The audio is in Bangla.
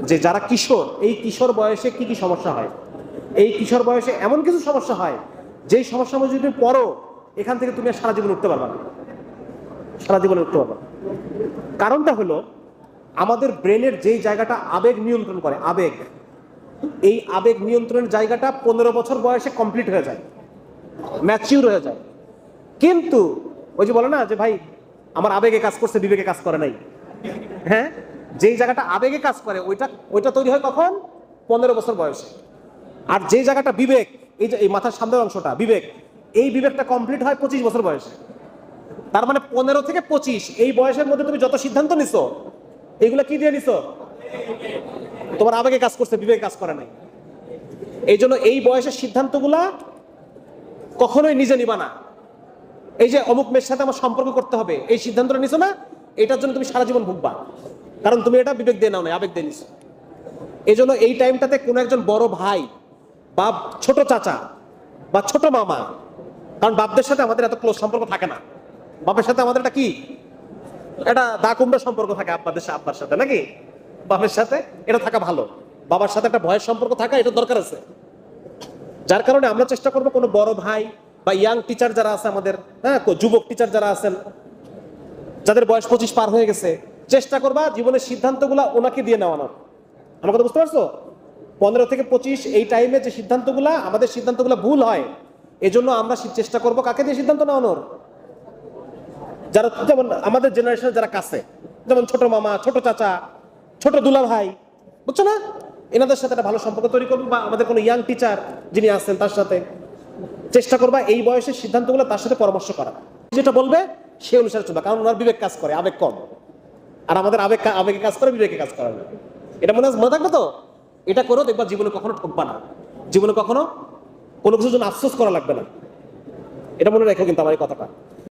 যে যারা কিশোর, এই কিশোর বয়সে কি কি সমস্যা হয়। এই কিশোর বয়সে এমন কিছু সমস্যা হয় যেই সমস্যার মধ্যে যদি তুমি পড়ো, এখান থেকে তুমি আর সারা জীবন উঠতে পারবা না, সারা জীবনে উঠতে পারবা। কারণটা হলো আমাদের ব্রেনের যেই জায়গাটা আবেগ নিয়ন্ত্রণ করে, আবেগ, এই আবেগ নিয়ন্ত্রণের জায়গাটা 15 বছর বয়সে কমপ্লিট হয়ে যায়, ম্যাচিউর হয়ে যায়। কিন্তু ওই যে বলে না যে ভাই আমার আবেগে কাজ করছে, বিবেকে কাজ করে নাই। হ্যাঁ, যেই জায়গাটা আবেগে কাজ করে ওইটা তৈরি হয় কখন? 15 বছর বয়সে। আর যেই জায়গাটা বিবেক, এই যে এই মাথার সামনের অংশটা বিবেক, এই বিবেকটা কমপ্লিট হয় 25 বছর বয়সে। তার মানে 15 থেকে 25 এই বয়সের মধ্যে তুমি যত সিদ্ধান্ত নিছো, এইগুলা কি দিয়ে নিছো? তোমার আবেগে কাজ করছে, বিবেকে কাজ করে নাই। এই জন্য এই বয়সের সিদ্ধান্তগুলা কখনোই নিজে নিবা না। এই যে অমুক মেয়ের সাথে আমার সম্পর্ক করতে হবে, এই সিদ্ধান্তটা নিছো না, এটার জন্য তুমি সারা জীবন ভুগবা, কারণ তুমি এটা বিবেক দিয়ে নাও না, আবেগ দিয়ে নিছো। এই জন্য এই টাইমটাতে কোনো একজন বড় ভাই বা ছোট চাচা বা ছোট মামা, কারণ বাপদের সাথে আমাদের এত ক্লোজ সম্পর্ক থাকে না, বাপের সাথে আমাদের একটা কি, এটা দা কুমড়া সম্পর্ক থাকে আব্বার সাথে, নাকি? বাপের সাথে এটা থাকা ভালো, বাবার সাথে একটা ভয়ের সম্পর্ক থাকা এটা দরকার আছে। যার কারণে আমরা চেষ্টা করবো কোনো বড় ভাই বা ইয়াং টিচার যারা আছে আমাদের, হ্যাঁ, যুবক টিচার যারা আছেন, যাদের বয়স 25 পার হয়ে গেছে, চেষ্টা করবা জীবনের সিদ্ধান্তগুলা ওনাকে দিয়ে নেওয়ানোর। আমার কথা বুঝতে পারছো? 15 থেকে 25 এই টাইমে যে সিদ্ধান্তগুলা, আমাদের সিদ্ধান্তগুলা ভুল হয়, এজন্য আমরা চেষ্টা করবো কাকে দিয়ে সিদ্ধান্ত নেওয়ানোর? যারা যেমন আমাদের জেনারেশন যারা কাছে, যেমন ছোট মামা, ছোট চাচা, ছোট দুলা ভাই, বুঝছো না? এনাদের সাথে একটা ভালো সম্পর্ক তৈরি করবো, বা আমাদের কোনো ইয়াং টিচার যিনি আছেন তার সাথে চেষ্টা করবা এই বয়সের সিদ্ধান্তগুলো তার সাথে পরামর্শ করা, যেটা বলবে সে অনুসারে চলবে, কারণ ওনার বিবেক কাজ করে, আবেগ কম। আর আমাদের আবেগে কাজ করে, বিবেকে কাজ করে না। এটা মনে থাকবে তো? এটা করো, দেখবা জীবনে কখনো ঠকবা না, জীবনে কখনো কোনো কিছুর জন্য আফসোস করা লাগবে না। এটা মনে রেখো কিন্তু আমার এই কথাটা।